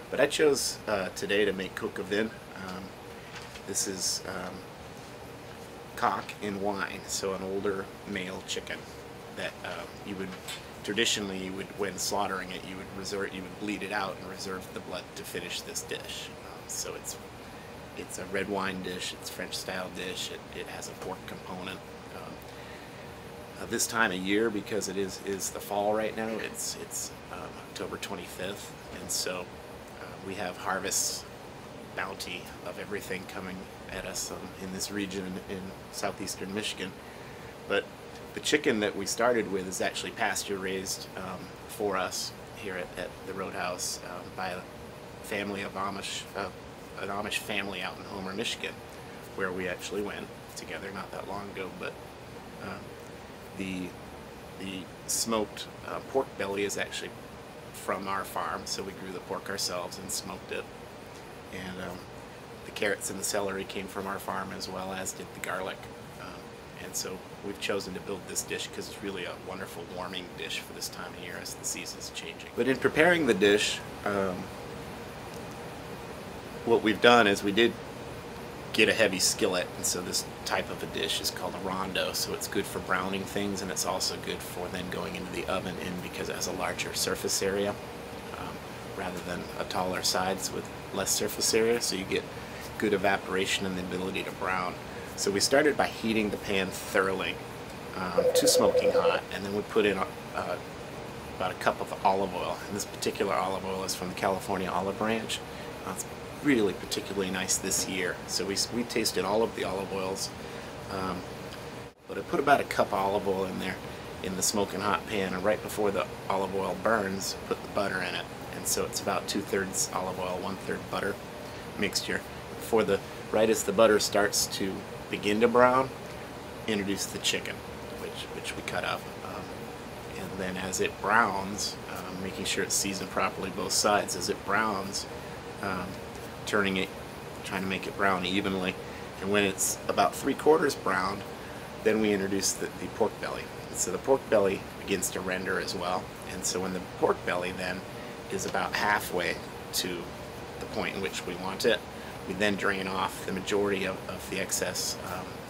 But I chose today to make coq au vin. This is cock in wine, so an older male chicken that you would traditionally, when slaughtering it, you would bleed it out and reserve the blood to finish this dish. So it's a red wine dish. It's a French style dish. It has a pork component. This time of year, because it is the fall right now, it's October 25th, and so we have harvest bounty of everything coming at us in this region in southeastern Michigan. But the chicken that we started with is actually pasture raised for us here at the Roadhouse by a family of an Amish family out in Homer, Michigan, where we actually went together not that long ago. But the smoked pork belly is actually from our farm, so we grew the pork ourselves and smoked it. And the carrots and the celery came from our farm, as well as did the garlic. And so we've chosen to build this dish because it's really a wonderful warming dish for this time of year as the season's changing. But in preparing the dish, what we've done is we did get a heavy skillet, and so this type of a dish is called a rondo, so it's good for browning things, and it's also good for then going into the oven because it has a larger surface area rather than a taller sides with less surface area, so you get good evaporation and the ability to brown. So we started by heating the pan thoroughly to smoking hot, and then we put in about a cup of olive oil, and this particular olive oil is from the California olive branch. It's really particularly nice this year. So we tasted all of the olive oils, but I put about a cup of olive oil in there in the smoking hot pan, and right before the olive oil burns, put the butter in it. And so it's about 2/3 olive oil, 1/3 butter mixture. Right as the butter starts to begin to brown, introduce the chicken, which we cut up. And then as it browns, making sure it's seasoned properly both sides, as it browns, turning it, trying to make it brown evenly. And when it's about 3/4 browned, then we introduce the pork belly. And so the pork belly begins to render as well. And so when the pork belly then is about halfway to the point in which we want it, we then drain off the majority of the excess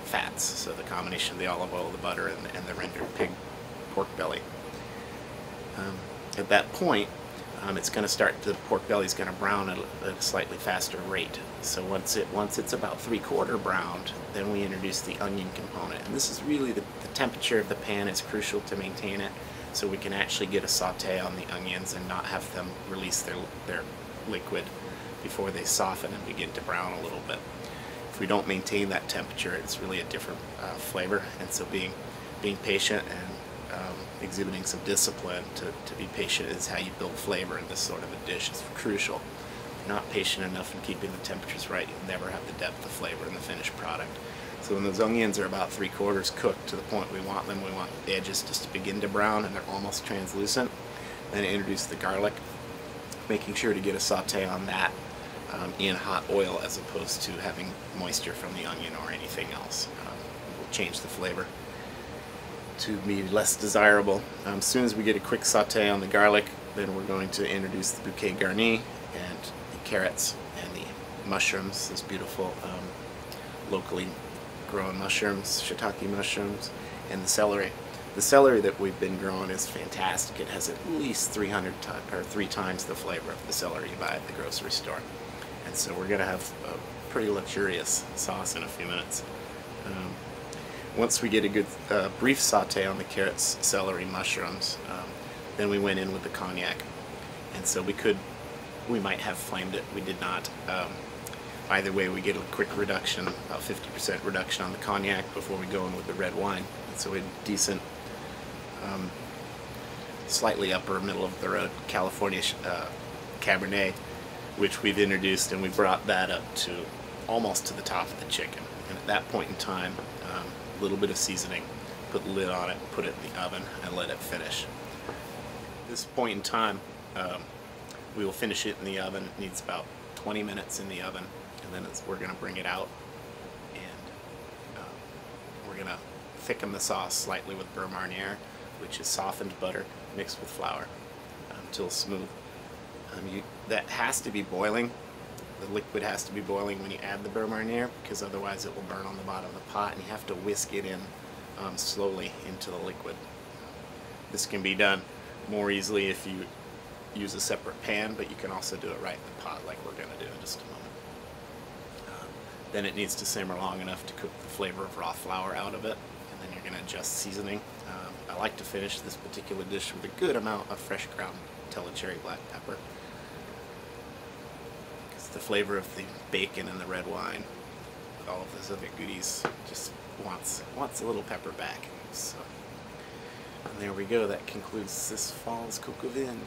fats, so the combination of the olive oil, the butter, and the rendered pig pork belly. At that point, the pork belly is going to brown at a slightly faster rate. So once it's about 3/4 browned, then we introduce the onion component. And this is really the temperature of the pan is crucial to maintain it, so we can actually get a saute on the onions and not have them release their liquid before they soften and begin to brown a little bit. If we don't maintain that temperature, it's really a different flavor. And so being patient and exhibiting some discipline to be patient is how you build flavor in this sort of a dish. It's crucial. If you're not patient enough in keeping the temperatures right, you'll never have the depth of flavor in the finished product. So when those onions are about 3/4 cooked to the point we want them, we want the edges just to begin to brown and they're almost translucent. Then introduce the garlic, making sure to get a saute on that in hot oil as opposed to having moisture from the onion or anything else. It will change the flavor to be less desirable. As soon as we get a quick saute on the garlic, then we're going to introduce the bouquet garni and the carrots and the mushrooms, those beautiful locally grown mushrooms, shiitake mushrooms, and the celery. The celery that we've been growing is fantastic. It has at least 3 times the flavor of the celery you buy at the grocery store. And so we're going to have a pretty luxurious sauce in a few minutes. Once we get a good brief saute on the carrots, celery, mushrooms, then we went in with the cognac. And so we might have flamed it. We did not. Either way, we get a quick reduction, about 50% reduction on the cognac before we go in with the red wine. And so a decent, slightly upper middle of the road California Cabernet, which we've introduced, and we brought that up to almost to the top of the chicken. And at that point in time, a little bit of seasoning, put the lid on it, put it in the oven, and let it finish. At this point in time, we will finish it in the oven. It needs about 20 minutes in the oven, and then we're going to bring it out, and we're going to thicken the sauce slightly with beurre marnier, which is softened butter mixed with flour until smooth. That has to be boiling. The liquid has to be boiling when you add the beurre mariniere, because otherwise it will burn on the bottom of the pot, and you have to whisk it in slowly into the liquid. This can be done more easily if you use a separate pan, but you can also do it right in the pot like we're going to do in just a moment. Then it needs to simmer long enough to cook the flavor of raw flour out of it, and then you're going to adjust seasoning. I like to finish this particular dish with a good amount of fresh ground Cherry black pepper, because the flavor of the bacon and the red wine, with all of those other goodies, just wants a little pepper back. So, and there we go. That concludes this fall's cook-oven.